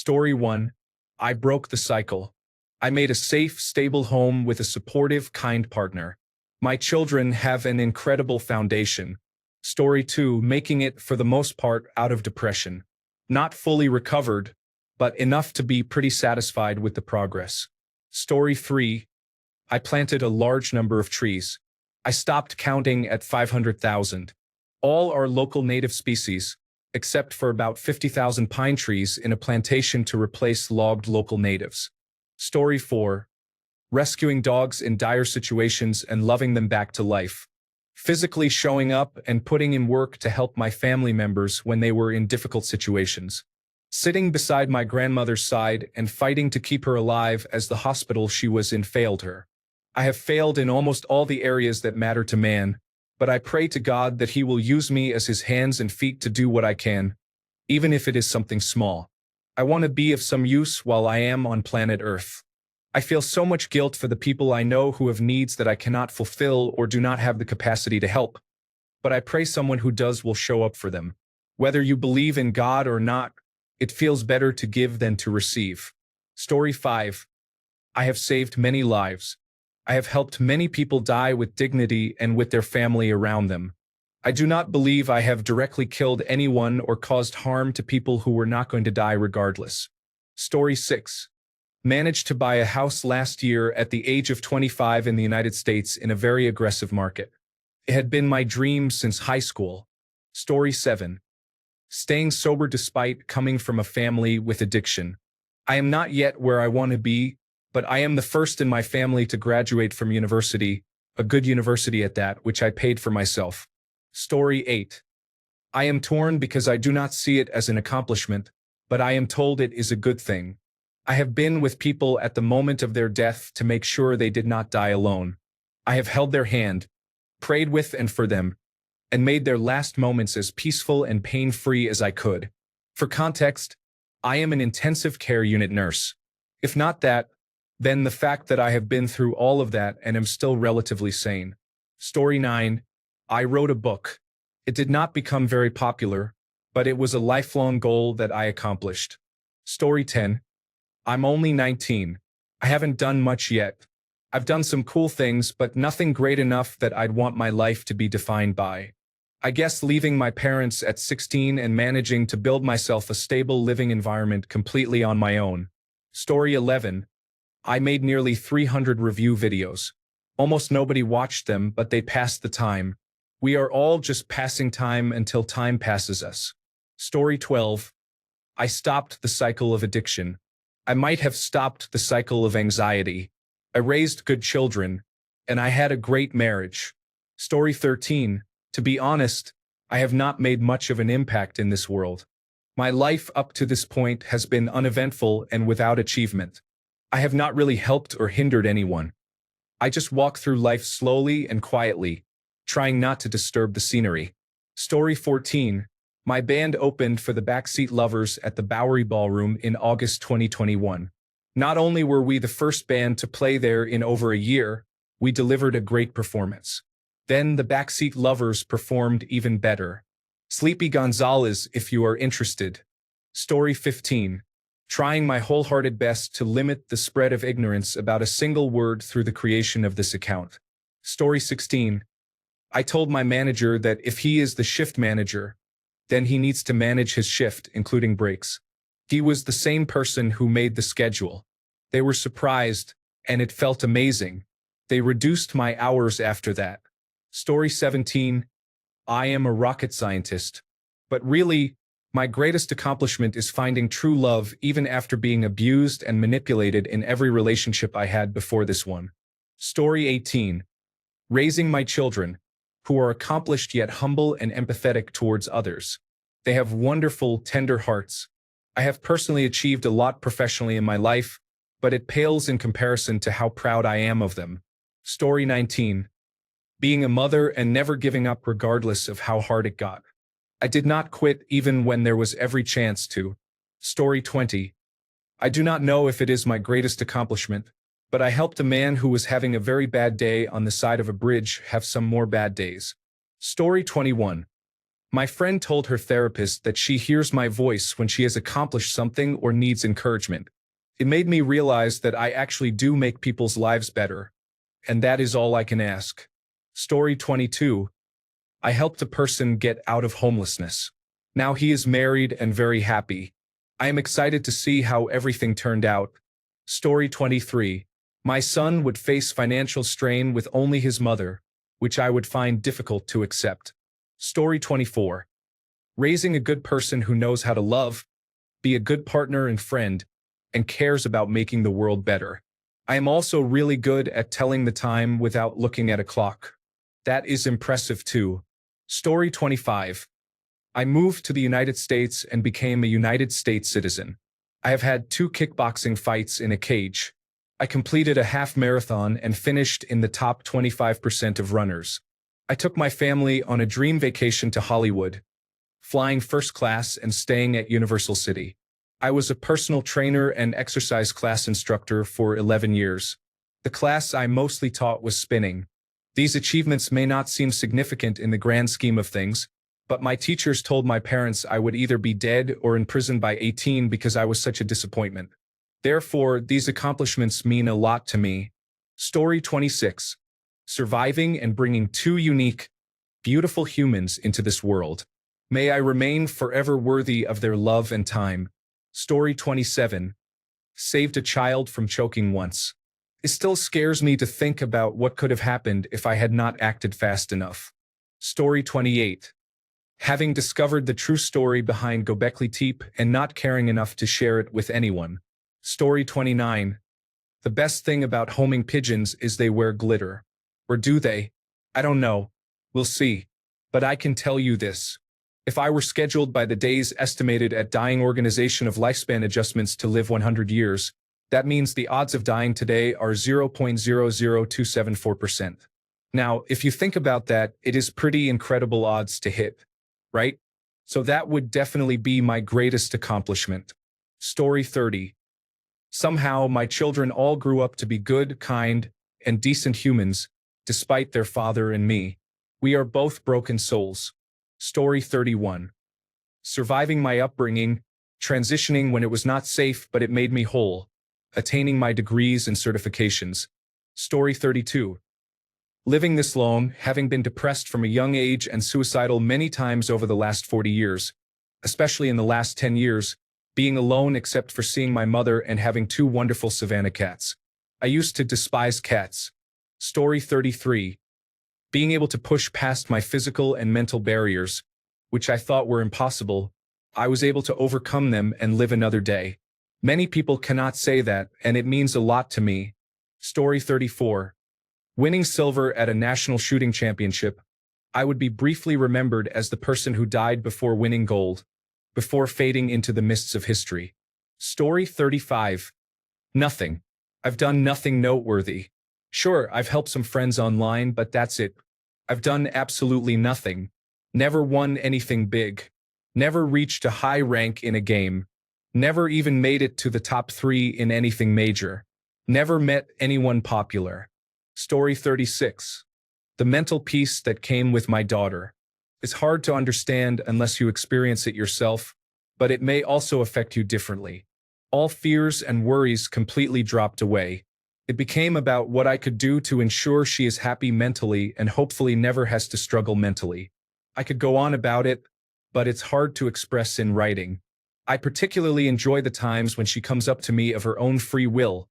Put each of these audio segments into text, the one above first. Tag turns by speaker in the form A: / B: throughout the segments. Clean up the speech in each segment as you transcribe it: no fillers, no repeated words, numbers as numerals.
A: Story 1. I broke the cycle. I made a safe, stable home with a supportive, kind partner. My children have an incredible foundation. Story 2. Making it, for the most part, out of depression. Not fully recovered, but enough to be pretty satisfied with the progress. Story 3. I planted a large number of trees. I stopped counting at 500,000. All are local native species, except for about 50,000 pine trees in a plantation to replace logged local natives. Story 4. Rescuing dogs in dire situations and loving them back to life. Physically showing up and putting in work to help my family members when they were in difficult situations. Sitting beside my grandmother's side and fighting to keep her alive as the hospital she was in failed her. I have failed in almost all the areas that matter to man, but I pray to God that He will use me as His hands and feet to do what I can, even if it is something small. I want to be of some use while I am on planet Earth. I feel so much guilt for the people I know who have needs that I cannot fulfill or do not have the capacity to help, but I pray someone who does will show up for them. Whether you believe in God or not, it feels better to give than to receive. Story 5. I have saved many lives. I have helped many people die with dignity and with their family around them. I do not believe I have directly killed anyone or caused harm to people who were not going to die regardless. Story 6. Managed to buy a house last year at the age of 25 in the United States in a very aggressive market. It had been my dream since high school. Story 7. Staying sober despite coming from a family with addiction. I am not yet where I want to be, but I am the first in my family to graduate from university, a good university at that, which I paid for myself. Story 8. I am torn because I do not see it as an accomplishment, but I am told it is a good thing. I have been with people at the moment of their death to make sure they did not die alone. I have held their hand, prayed with and for them, and made their last moments as peaceful and pain-free as I could. For context, I am an intensive care unit nurse. If not that, then the fact that I have been through all of that and am still relatively sane. Story 9. I wrote a book. It did not become very popular, but it was a lifelong goal that I accomplished. Story 10. I'm only 19. I haven't done much yet. I've done some cool things, but nothing great enough that I'd want my life to be defined by. I guess leaving my parents at 16 and managing to build myself a stable living environment completely on my own. Story 11. I made nearly 300 review videos. Almost nobody watched them, but they passed the time. We are all just passing time until time passes us. Story 12. I stopped the cycle of addiction. I might have stopped the cycle of anxiety. I raised good children, and I had a great marriage. Story 13. To be honest, I have not made much of an impact in this world. My life up to this point has been uneventful and without achievement. I have not really helped or hindered anyone. I just walk through life slowly and quietly, trying not to disturb the scenery. Story 14. My band opened for the Backseat Lovers at the Bowery Ballroom in August 2021. Not only were we the first band to play there in over a year, we delivered a great performance. Then the Backseat Lovers performed even better. Sleepy Gonzalez, if you are interested. Story 15. Trying my wholehearted best to limit the spread of ignorance about a single word through the creation of this account. Story 16. I told my manager that if he is the shift manager, then he needs to manage his shift, including breaks. He was the same person who made the schedule. They were surprised, and it felt amazing. They reduced my hours after that. Story 17. I am a rocket scientist. But really, my greatest accomplishment is finding true love even after being abused and manipulated in every relationship I had before this one. Story 18. Raising my children, who are accomplished yet humble and empathetic towards others. They have wonderful, tender hearts. I have personally achieved a lot professionally in my life, but it pales in comparison to how proud I am of them. Story 19. Being a mother and never giving up regardless of how hard it got. I did not quit even when there was every chance to. Story 20. I do not know if it is my greatest accomplishment, but I helped a man who was having a very bad day on the side of a bridge have some more bad days. Story 21. My friend told her therapist that she hears my voice when she has accomplished something or needs encouragement. It made me realize that I actually do make people's lives better. And that is all I can ask. Story 22. I helped a person get out of homelessness. Now he is married and very happy. I am excited to see how everything turned out. Story 23. My son would face financial strain with only his mother, which I would find difficult to accept. Story 24. Raising a good person who knows how to love, be a good partner and friend, and cares about making the world better. I am also really good at telling the time without looking at a clock. That is impressive too. Story 25. I moved to the United States and became a United States citizen. I have had 2 kickboxing fights in a cage. I completed a half marathon and finished in the top 25% of runners. I took my family on a dream vacation to Hollywood, flying first class and staying at Universal City. I was a personal trainer and exercise class instructor for 11 years. The class I mostly taught was spinning. These achievements may not seem significant in the grand scheme of things, but my teachers told my parents I would either be dead or in prison by 18 because I was such a disappointment. Therefore, these accomplishments mean a lot to me. Story 26. Surviving and bringing 2 unique, beautiful humans into this world. May I remain forever worthy of their love and time. Story 27. Saved a child from choking once. It still scares me to think about what could have happened if I had not acted fast enough. Story 28. Having discovered the true story behind Göbekli Tepe and not caring enough to share it with anyone. Story 29. The best thing about homing pigeons is they wear glitter. Or do they? I don't know. We'll see. But I can tell you this. If I were scheduled by the days estimated at Dying Organization of Lifespan Adjustments to live 100 years, that means the odds of dying today are 0.00274%. Now, if you think about that, it is pretty incredible odds to hit, right? So that would definitely be my greatest accomplishment. Story 30. Somehow, my children all grew up to be good, kind, and decent humans, despite their father and me. We are both broken souls. Story 31. Surviving my upbringing, transitioning when it was not safe but it made me whole, attaining my degrees and certifications. Story 32. Living this long, having been depressed from a young age and suicidal many times over the last 40 years, especially in the last 10 years, being alone except for seeing my mother and having 2 wonderful Savannah cats. I used to despise cats. Story 33. Being able to push past my physical and mental barriers, which I thought were impossible, I was able to overcome them and live another day. Many people cannot say that, and it means a lot to me. Story 34. Winning silver at a national shooting championship, I would be briefly remembered as the person who died before winning gold, before fading into the mists of history. Story 35. Nothing. I've done nothing noteworthy. Sure, I've helped some friends online, but that's it. I've done absolutely nothing. Never won anything big. Never reached a high rank in a game. Never even made it to the top 3 in anything major. Never met anyone popular. Story 36. The mental peace that came with my daughter. It's hard to understand unless you experience it yourself, but it may also affect you differently. All fears and worries completely dropped away. It became about what I could do to ensure she is happy mentally and hopefully never has to struggle mentally. I could go on about it, but it's hard to express in writing. I particularly enjoy the times when she comes up to me of her own free will,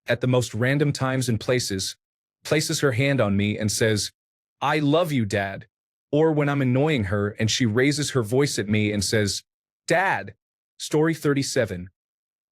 A: at the most random times and places, places her hand on me and says, "I love you, Dad." Or when I'm annoying her and she raises her voice at me and says, "Dad." Story 37.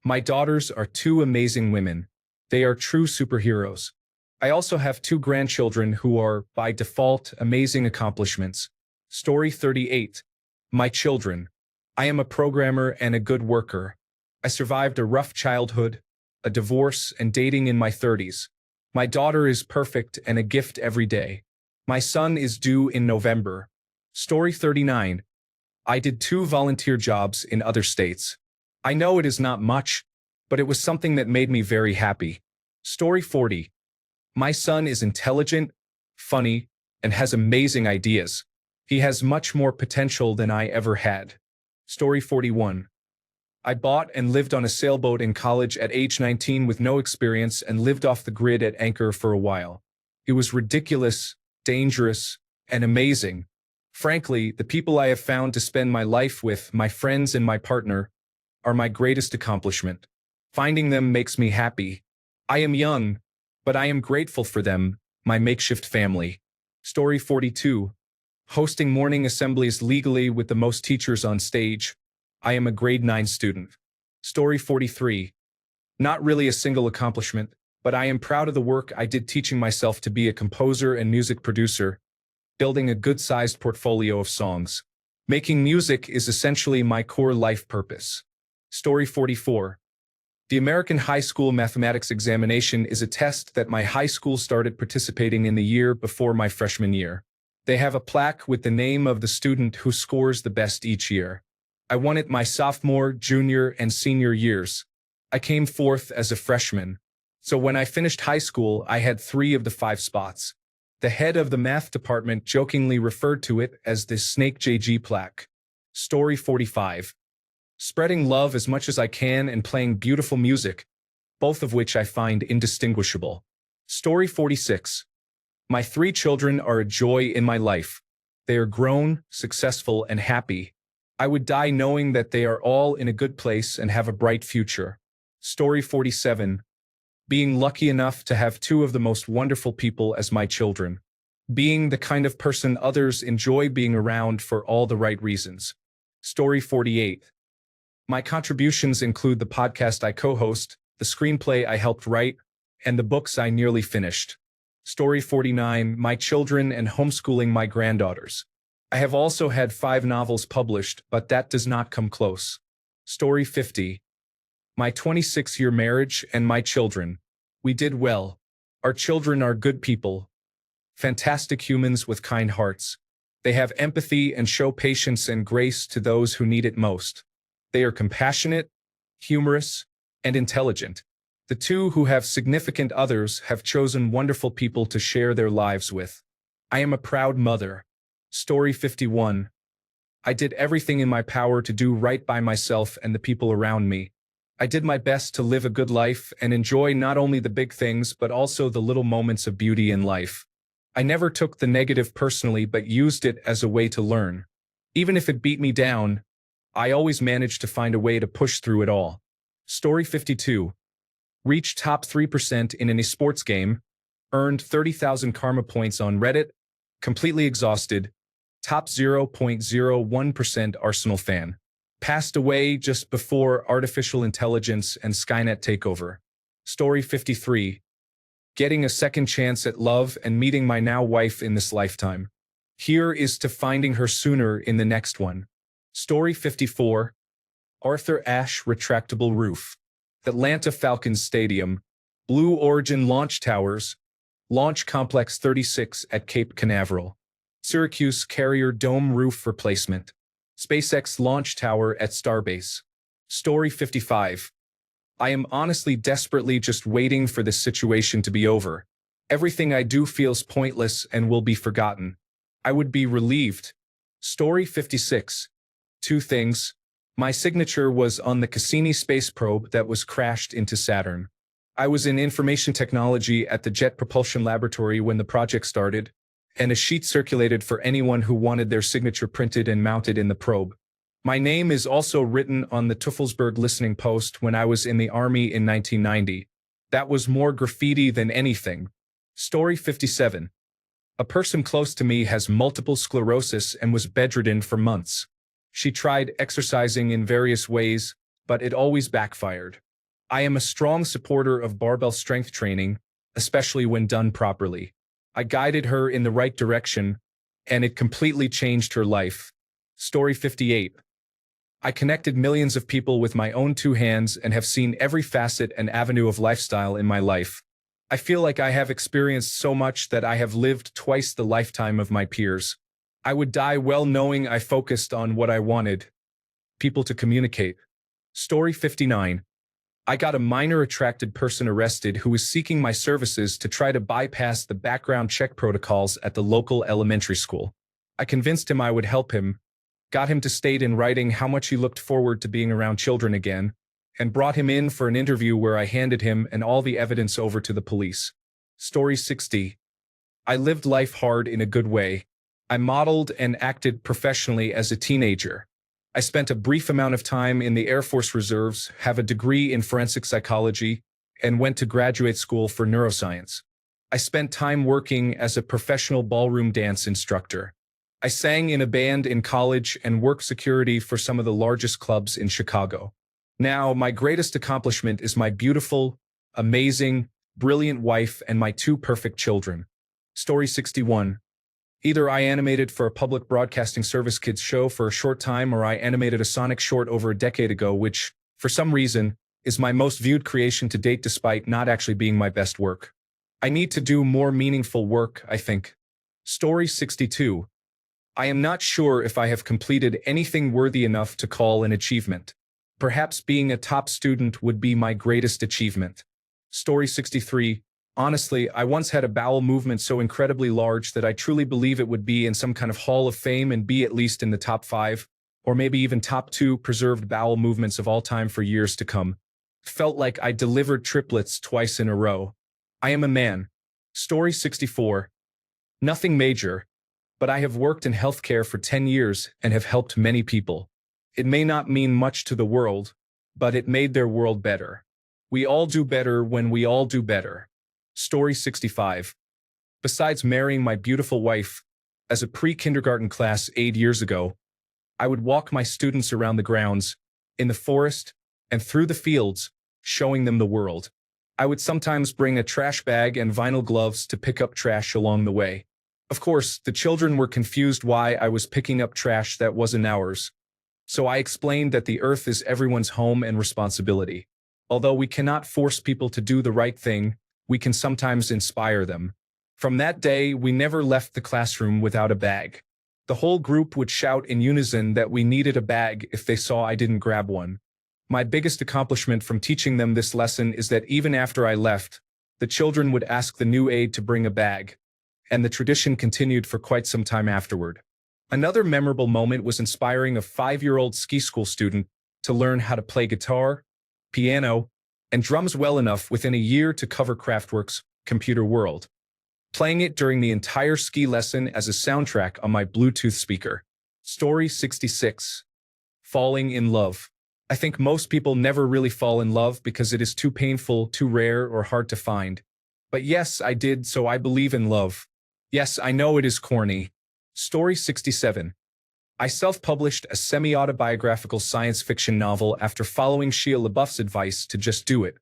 A: My daughters are 2 amazing women. They are true superheroes. I also have 2 grandchildren who are, by default, amazing accomplishments. Story 38. My children. I am a programmer and a good worker. I survived a rough childhood, a divorce, and dating in my 30s. My daughter is perfect and a gift every day. My son is due in November. Story 39. I did 2 volunteer jobs in other states. I know it is not much, but it was something that made me very happy. Story 40. My son is intelligent, funny, and has amazing ideas. He has much more potential than I ever had. Story 41. I bought and lived on a sailboat in college at age 19 with no experience and lived off the grid at Anchor for a while. It was ridiculous, dangerous, and amazing. Frankly, the people I have found to spend my life with, my friends and my partner, are my greatest accomplishment. Finding them makes me happy. I am young, but I am grateful for them, my makeshift family. Story 42. Hosting morning assemblies legally with the most teachers on stage. I am a grade 9 student. Story 43. Not really a single accomplishment, but I am proud of the work I did teaching myself to be a composer and music producer, building a good-sized portfolio of songs. Making music is essentially my core life purpose. Story 44. The American High School Mathematics Examination is a test that my high school started participating in the year before my freshman year. They have a plaque with the name of the student who scores the best each year. I won it my sophomore, junior, and senior years. I came fourth as a freshman. So when I finished high school, I had 3 of the 5 spots. The head of the math department jokingly referred to it as the Snake JG plaque. Story 45. Spreading love as much as I can and playing beautiful music, both of which I find indistinguishable. Story 46. My 3 children are a joy in my life. They are grown, successful, and happy. I would die knowing that they are all in a good place and have a bright future. Story 47. Being lucky enough to have 2 of the most wonderful people as my children. Being the kind of person others enjoy being around for all the right reasons. Story 48. My contributions include the podcast I co-host, the screenplay I helped write, and the books I nearly finished. Story 49. My children and homeschooling my granddaughters. I have also had 5 novels published, but that does not come close. Story 50. My 26-year marriage and my children. We did well. Our children are good people. Fantastic humans with kind hearts. They have empathy and show patience and grace to those who need it most. They are compassionate, humorous, and intelligent. The 2 who have significant others have chosen wonderful people to share their lives with. I am a proud mother. Story 51. I did everything in my power to do right by myself and the people around me. I did my best to live a good life and enjoy not only the big things but also the little moments of beauty in life. I never took the negative personally but used it as a way to learn. Even if it beat me down, I always managed to find a way to push through it all. Story 52. Reached top 3% in an esports game, earned 30,000 karma points on Reddit, completely exhausted, top 0.01% Arsenal fan. Passed away just before artificial intelligence and Skynet takeover. Story 53. Getting a second chance at love and meeting my now wife in this lifetime. Here is to finding her sooner in the next one. Story 54. Arthur Ashe Retractable Roof. Atlanta Falcons Stadium. Blue Origin Launch Towers. Launch Complex 36 at Cape Canaveral. Syracuse Carrier Dome Roof Replacement. SpaceX Launch Tower at Starbase. Story 55. I am honestly desperately just waiting for this situation to be over. Everything I do feels pointless and will be forgotten. I would be relieved. Story 56. 2 things. My signature was on the Cassini space probe that was crashed into Saturn. I was in information technology at the Jet Propulsion Laboratory when the project started, and a sheet circulated for anyone who wanted their signature printed and mounted in the probe. My name is also written on the Teufelsberg listening post when I was in the Army in 1990. That was more graffiti than anything. Story 57. A person close to me has multiple sclerosis and was bedridden for months. She tried exercising in various ways, but it always backfired. I am a strong supporter of barbell strength training, especially when done properly. I guided her in the right direction, and it completely changed her life. Story 58. I connected millions of people with my own 2 hands and have seen every facet and avenue of lifestyle in my life. I feel like I have experienced so much that I have lived twice the lifetime of my peers. I would die well knowing I focused on what I wanted. People to communicate. Story 59. I got a minor attracted person arrested who was seeking my services to try to bypass the background check protocols at the local elementary school. I convinced him I would help him, got him to state in writing how much he looked forward to being around children again, and brought him in for an interview where I handed him and all the evidence over to the police. Story 60. I lived life hard in a good way. I modeled and acted professionally as a teenager. I spent a brief amount of time in the Air Force Reserves, have a degree in forensic psychology, and went to graduate school for neuroscience. I spent time working as a professional ballroom dance instructor. I sang in a band in college and worked security for some of the largest clubs in Chicago. Now, my greatest accomplishment is my beautiful, amazing, brilliant wife and my two perfect children. Story 61. Either I animated for a public broadcasting service kids show for a short time, or I animated a Sonic short over a decade ago, which, for some reason, is my most viewed creation to date despite not actually being my best work. I need to do more meaningful work, I think. Story 62. I am not sure if I have completed anything worthy enough to call an achievement. Perhaps being a top student would be my greatest achievement. Story 63. Honestly, I once had a bowel movement so incredibly large that I truly believe it would be in some kind of Hall of Fame and be at least in the top 5, or maybe even top 2 preserved bowel movements of all time for years to come. Felt like I delivered triplets twice in a row. I am a man. Story 64. Nothing major, but I have worked in healthcare for 10 years and have helped many people. It may not mean much to the world, but it made their world better. We all do better when we all do better. Story 65. Besides marrying my beautiful wife, as a pre-kindergarten class 8 years ago, I would walk my students around the grounds, in the forest, and through the fields, showing them the world. I would sometimes bring a trash bag and vinyl gloves to pick up trash along the way. Of course, the children were confused why I was picking up trash that wasn't ours. So I explained that the earth is everyone's home and responsibility. Although we cannot force people to do the right thing, we can sometimes inspire them. From that day, we never left the classroom without a bag. The whole group would shout in unison that we needed a bag if they saw I didn't grab one. My biggest accomplishment from teaching them this lesson is that even after I left, the children would ask the new aide to bring a bag, and the tradition continued for quite some time afterward. Another memorable moment was inspiring a 5-year-old ski school student to learn how to play guitar, piano, and drums well enough within a year to cover Kraftwerk's Computer World, playing it during the entire ski lesson as a soundtrack on my Bluetooth speaker. Story 66. Falling in love. I think most people never really fall in love because it is too painful, too rare, or hard to find. But yes, I did, so I believe in love. Yes, I know it is corny. Story 67. I self-published a semi-autobiographical science fiction novel after following Shia LaBeouf's advice to just do it.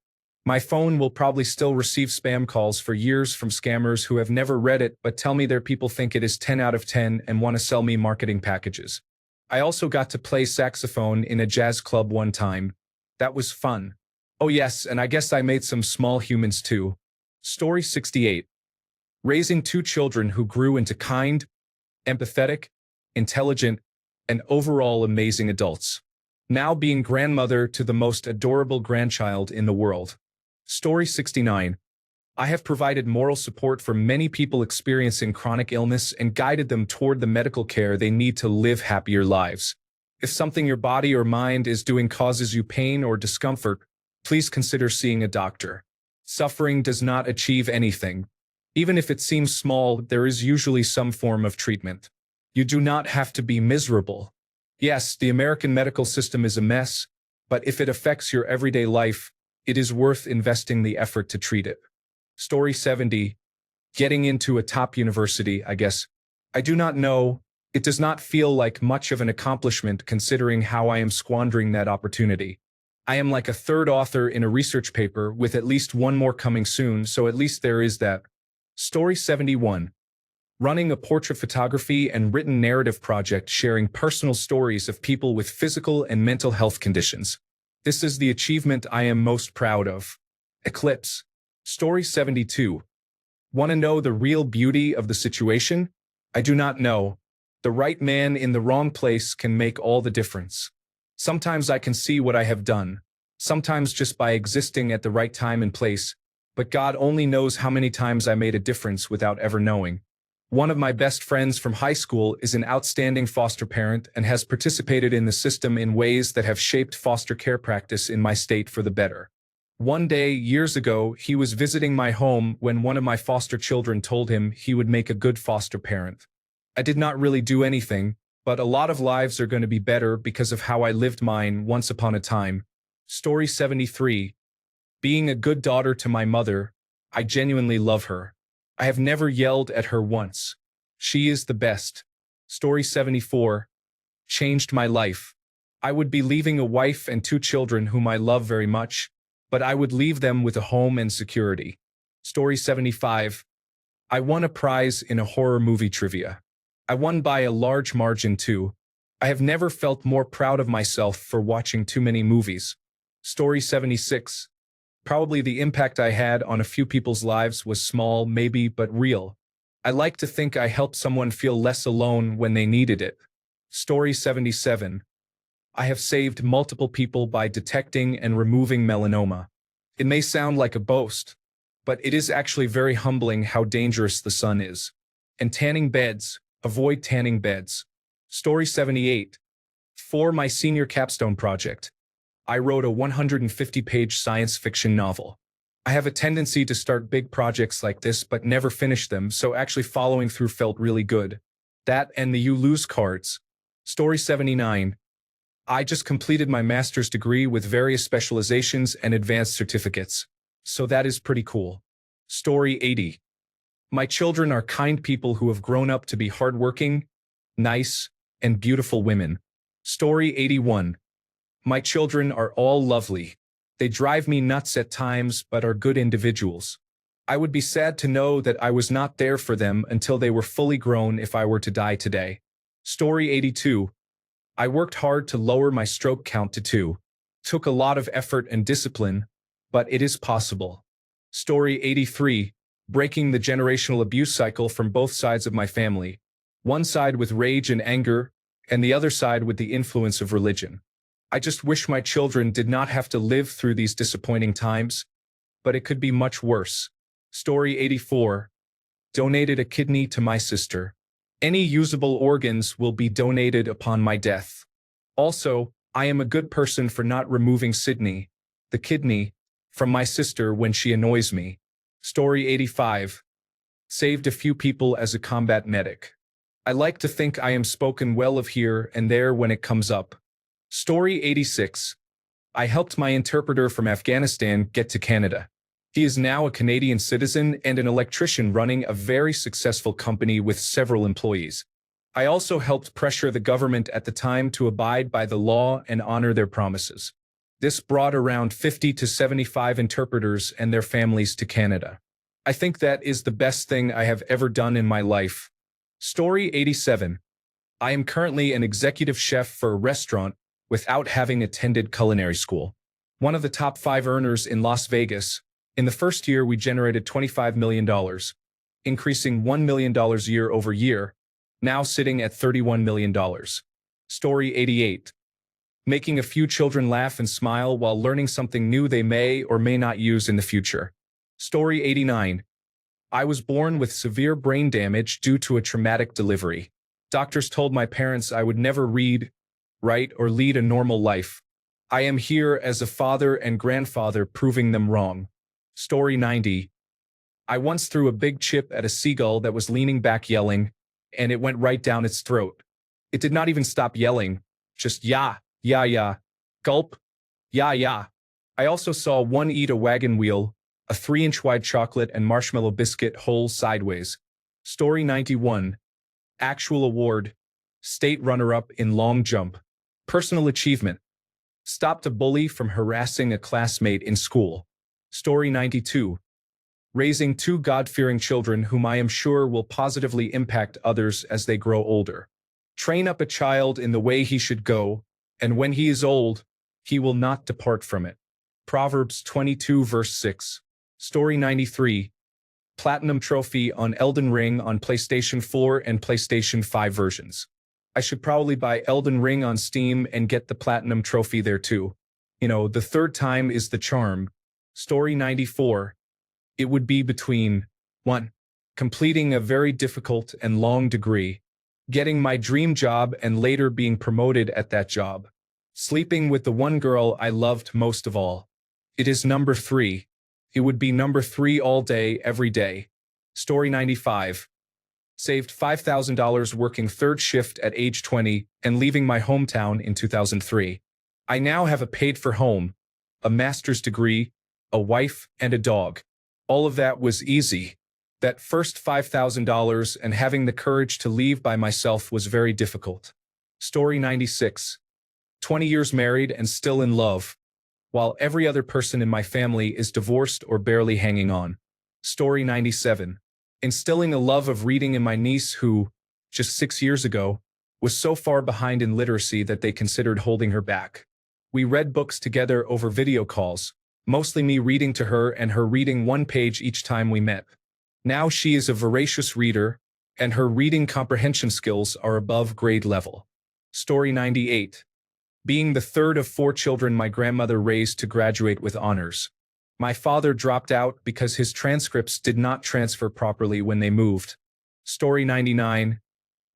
A: My phone will probably still receive spam calls for years from scammers who have never read it but tell me their people think it is 10 out of 10 and want to sell me marketing packages. I also got to play saxophone in a jazz club one time. That was fun. Oh yes, and I guess I made some small humans too. Story 68. Raising 2 children who grew into kind, empathetic, intelligent, and overall amazing adults. Now being grandmother to the most adorable grandchild in the world. Story 69. I have provided moral support for many people experiencing chronic illness and guided them toward the medical care they need to live happier lives. If something your body or mind is doing causes you pain or discomfort, please consider seeing a doctor. Suffering does not achieve anything. Even if it seems small, there is usually some form of treatment. You do not have to be miserable. Yes, the American medical system is a mess, but if it affects your everyday life, it is worth investing the effort to treat it. Story 70. Getting into a top university, I guess. I do not know. It does not feel like much of an accomplishment considering how I am squandering that opportunity. I am like a 3rd author in a research paper with at least one more coming soon, so at least there is that. Story 71. Running a portrait photography and written narrative project sharing personal stories of people with physical and mental health conditions. This is the achievement I am most proud of. Eclipse. Story 72. Want to know the real beauty of the situation? I do not know. The right man in the wrong place can make all the difference. Sometimes I can see what I have done, sometimes just by existing at the right time and place, but God only knows how many times I made a difference without ever knowing. One of my best friends from high school is an outstanding foster parent and has participated in the system in ways that have shaped foster care practice in my state for the better. One day, years ago, he was visiting my home when one of my foster children told him he would make a good foster parent. I did not really do anything, but a lot of lives are going to be better because of how I lived mine once upon a time. Story 73. Being a good daughter to my mother, I genuinely love her. I have never yelled at her once. She is the best. Story 74. Changed my life. I would be leaving a wife and 2 children whom I love very much, but I would leave them with a home and security. Story 75. I won a prize in a horror movie trivia. I won by a large margin too. I have never felt more proud of myself for watching too many movies. Story 76. Probably the impact I had on a few people's lives was small, maybe, but real. I like to think I helped someone feel less alone when they needed it. Story 77. I have saved multiple people by detecting and removing melanoma. It may sound like a boast, but it is actually very humbling how dangerous the sun is. And tanning beds, avoid tanning beds. Story 78. For my senior capstone project, I wrote a 150-page science fiction novel. I have a tendency to start big projects like this but never finish them, so actually following through felt really good. That and the you lose cards. Story 79. I just completed my master's degree with various specializations and advanced certificates, so that is pretty cool. Story 80. My children are kind people who have grown up to be hardworking, nice, and beautiful women. Story 81. My children are all lovely. They drive me nuts at times but are good individuals. I would be sad to know that I was not there for them until they were fully grown if I were to die today. Story 82. I worked hard to lower my stroke count to 2. Took a lot of effort and discipline, but it is possible. Story 83. Breaking the generational abuse cycle from both sides of my family. One side with rage and anger, and the other side with the influence of religion. I just wish my children did not have to live through these disappointing times, but it could be much worse. Story 84. Donated a kidney to my sister. Any usable organs will be donated upon my death. Also, I am a good person for not removing Sydney, the kidney, from my sister when she annoys me. Story 85. Saved a few people as a combat medic. I like to think I am spoken well of here and there when it comes up. Story 86. I helped my interpreter from Afghanistan get to Canada. He is now a Canadian citizen and an electrician running a very successful company with several employees. I also helped pressure the government at the time to abide by the law and honor their promises. This brought around 50 to 75 interpreters and their families to Canada. I think that is the best thing I have ever done in my life. Story 87. I am currently an executive chef for a restaurant without having attended culinary school. One of the top 5 earners in Las Vegas. In the first year, we generated $25 million, increasing $1 million year over year, now sitting at $31 million. Story 88. Making a few children laugh and smile while learning something new they may or may not use in the future. Story 89. I was born with severe brain damage due to a traumatic delivery. Doctors told my parents I would never read, write, or lead a normal life. I am here as a father and grandfather proving them wrong. Story 90. I once threw a big chip at a seagull that was leaning back yelling, and it went right down its throat. It did not even stop yelling, just yeah, yeah, yeah, gulp, yeah, yeah. I also saw one eat a wagon wheel, a 3-inch wide chocolate and marshmallow biscuit whole sideways. Story 91. Actual award. State runner-up in long jump. Personal achievement. Stopped a bully from harassing a classmate in school. Story 92. Raising 2 God-fearing children whom I am sure will positively impact others as they grow older. Train up a child in the way he should go, and when he is old, he will not depart from it. Proverbs 22 verse 6. Story 93. Platinum trophy on Elden Ring on PlayStation 4 and PlayStation 5 versions. I should probably buy Elden Ring on Steam and get the platinum trophy there too. You know, the third time is the charm. Story 94. It would be between 1. completing a very difficult and long degree, getting my dream job and later being promoted at that job, sleeping with the one girl I loved most of all. It is number 3. It would be number 3 all day, every day. Story 95. Saved $5,000 working third shift at age 20 and leaving my hometown in 2003. I now have a paid-for home, a master's degree, a wife, and a dog. All of that was easy. That first $5,000 and having the courage to leave by myself was very difficult. Story 96. 20 years married and still in love, while every other person in my family is divorced or barely hanging on. Story 97. Instilling a love of reading in my niece who, just 6 years ago, was so far behind in literacy that they considered holding her back. We read books together over video calls, mostly me reading to her and her reading one page each time we met. Now she is a voracious reader, and her reading comprehension skills are above grade level. Story 98. Being the third of 4 children my grandmother raised to graduate with honors. My father dropped out because his transcripts did not transfer properly when they moved. Story 99.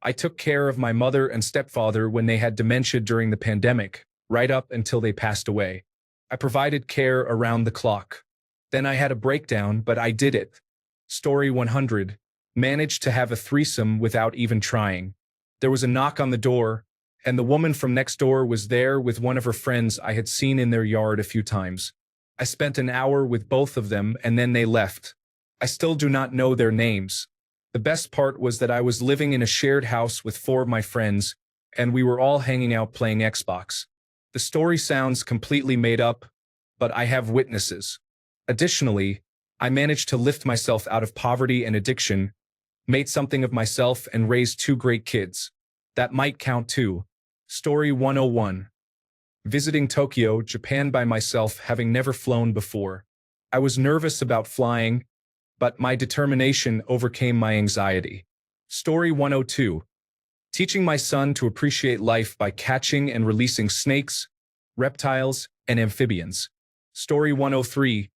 A: I took care of my mother and stepfather when they had dementia during the pandemic, right up until they passed away. I provided care around the clock. Then I had a breakdown, but I did it. Story 100. Managed to have a threesome without even trying. There was a knock on the door, and the woman from next door was there with one of her friends I had seen in their yard a few times. I spent an hour with both of them and then they left. I still do not know their names. The best part was that I was living in a shared house with 4 of my friends, and we were all hanging out playing Xbox. The story sounds completely made up, but I have witnesses. Additionally, I managed to lift myself out of poverty and addiction, made something of myself, and raised 2 great kids. That might count too. Story 101. Visiting Tokyo, Japan by myself, having never flown before. I was nervous about flying, but my determination overcame my anxiety. Story 102. Teaching my son to appreciate life by catching and releasing snakes, reptiles, and amphibians. Story 103.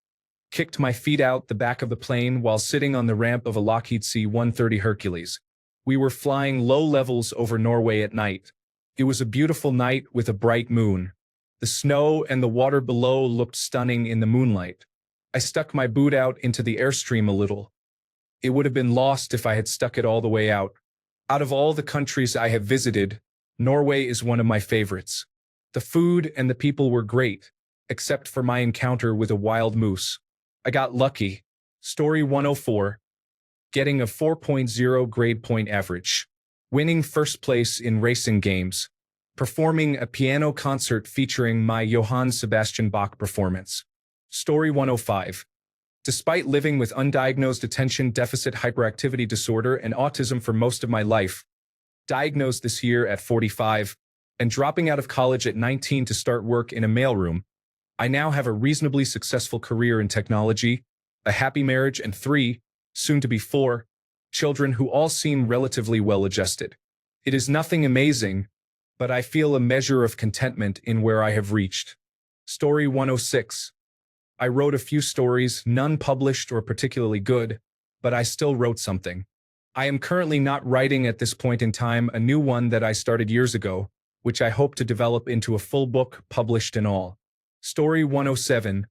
A: Kicked my feet out the back of the plane while sitting on the ramp of a Lockheed C-130 Hercules. We were flying low levels over Norway at night. It was a beautiful night with a bright moon. The snow and the water below looked stunning in the moonlight. I stuck my boot out into the airstream a little. It would have been lost if I had stuck it all the way out. Out of all the countries I have visited, Norway is one of my favorites. The food and the people were great, except for my encounter with a wild moose. I got lucky. Story 104. Getting a 4.0 grade point average. Winning first place in racing games. Performing a piano concert featuring my Johann Sebastian Bach performance. Story 105. Despite living with undiagnosed attention deficit hyperactivity disorder and autism for most of my life, diagnosed this year at 45, and dropping out of college at 19 to start work in a mailroom, I now have a reasonably successful career in technology, a happy marriage, and 3, soon to be 4, children who all seem relatively well-adjusted. It is nothing amazing, but I feel a measure of contentment in where I have reached. Story 106. I wrote a few stories, none published or particularly good, but I still wrote something. I am currently not writing at this point in time a new one that I started years ago, which I hope to develop into a full book, published and all. Story 107.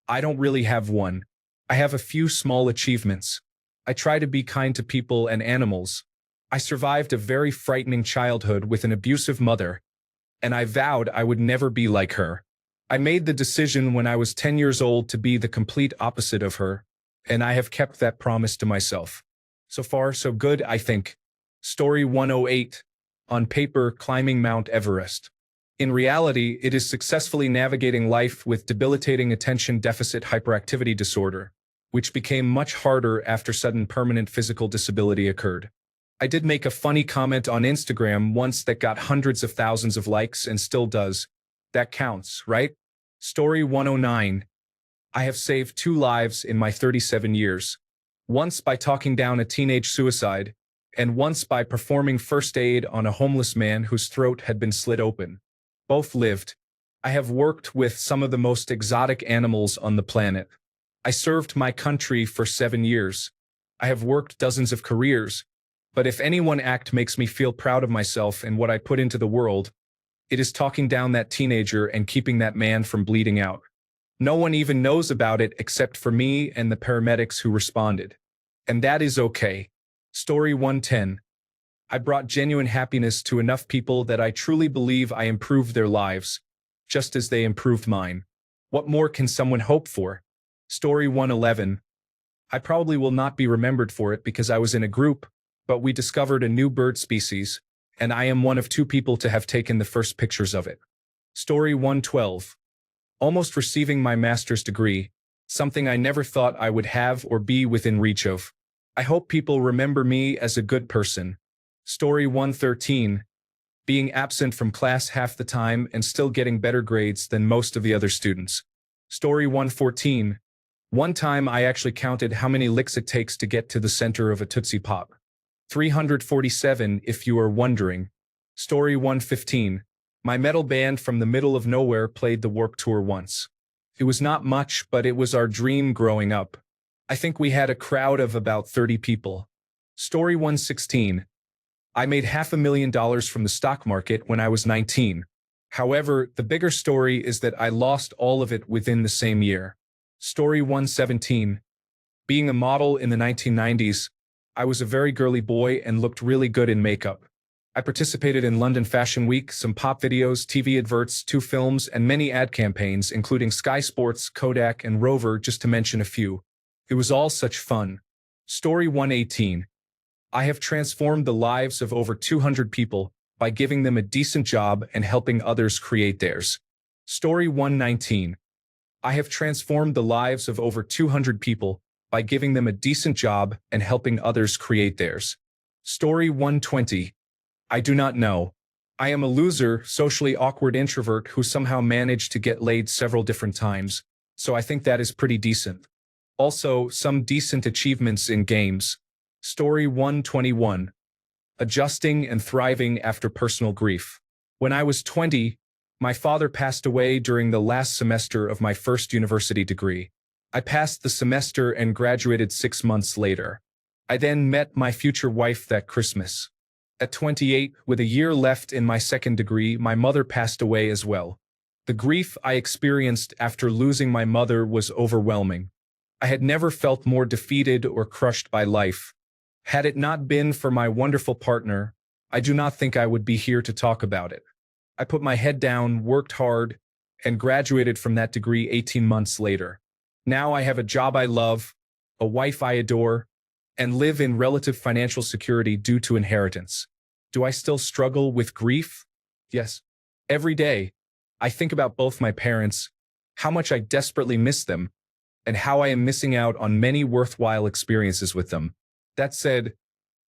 A: I don't really have one. I have a few small achievements. I try to be kind to people and animals. I survived a very frightening childhood with an abusive mother, and I vowed I would never be like her. I made the decision when I was 10 years old to be the complete opposite of her, and I have kept that promise to myself. So far, so good, I think. Story 108. On paper, climbing Mount Everest. In reality, it is successfully navigating life with debilitating attention deficit hyperactivity disorder, which became much harder after sudden permanent physical disability occurred. I did make a funny comment on Instagram once that got hundreds of thousands of likes and still does. That counts, right? Story 109. I have saved 2 lives in my 37 years. Once by talking down a teenage suicide, and once by performing first aid on a homeless man whose throat had been slit open. Both lived. I have worked with some of the most exotic animals on the planet. I served my country for 7 years. I have worked dozens of careers, but if any one act makes me feel proud of myself and what I put into the world, it is talking down that teenager and keeping that man from bleeding out. No one even knows about it except for me and the paramedics who responded. And that is okay. Story 110. I brought genuine happiness to enough people that I truly believe I improved their lives, just as they improved mine. What more can someone hope for? Story 111. I probably will not be remembered for it because I was in a group, but we discovered a new bird species, and I am one of 2 people to have taken the first pictures of it. Story 112. Almost receiving my master's degree, something I never thought I would have or be within reach of. I hope people remember me as a good person. Story 113. Being absent from class half the time and still getting better grades than most of the other students. Story 114. One time I actually counted how many licks it takes to get to the center of a Tootsie Pop. 347 if you are wondering. Story 115. My metal band from the middle of nowhere played the Warped Tour once. It was not much, but it was our dream growing up. I think we had a crowd of about 30 people. Story 116. I made $500,000 from the stock market when I was 19. However, the bigger story is that I lost all of it within the same year. Story 117. Being a model in the 1990s, I was a very girly boy and looked really good in makeup. I participated in London Fashion Week, some pop videos, TV adverts, 2 films, and many ad campaigns, including Sky Sports, Kodak, and Rover, just to mention a few. It was all such fun. Story 118. I have transformed the lives of over 200 people by giving them a decent job and helping others create theirs. Story 119. I have transformed the lives of over 200 people by giving them a decent job and helping others create theirs. Story 120. I do not know. I am a loser, socially awkward introvert who somehow managed to get laid several different times, so I think that is pretty decent. Also, some decent achievements in games. Story 121. Adjusting and thriving after personal grief. When I was 20, my father passed away during the last semester of my first university degree. I passed the semester and graduated 6 months later. I then met my future wife that Christmas. At 28, with a year left in my second degree, my mother passed away as well. The grief I experienced after losing my mother was overwhelming. I had never felt more defeated or crushed by life. Had it not been for my wonderful partner, I do not think I would be here to talk about it. I put my head down, worked hard, and graduated from that degree 18 months later. Now I have a job I love, a wife I adore, and live in relative financial security due to inheritance. Do I still struggle with grief? Yes. Every day, I think about both my parents, how much I desperately miss them, and how I am missing out on many worthwhile experiences with them. That said,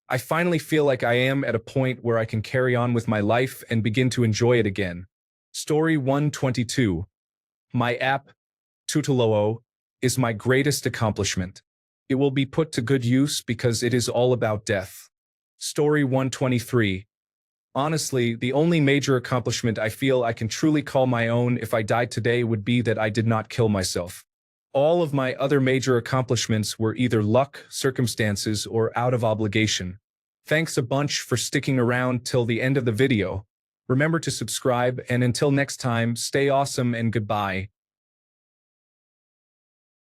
A: I finally feel like I am at a point where I can carry on with my life and begin to enjoy it again. Story 122. My app, Tutuloo, is my greatest accomplishment. It will be put to good use because it is all about death. Story 123. Honestly, the only major accomplishment I feel I can truly call my own if I died today would be that I did not kill myself. All of my other major accomplishments were either luck, circumstances, or out of obligation. Thanks a bunch for sticking around till the end of the video. Remember to subscribe, and until next time, stay awesome and goodbye.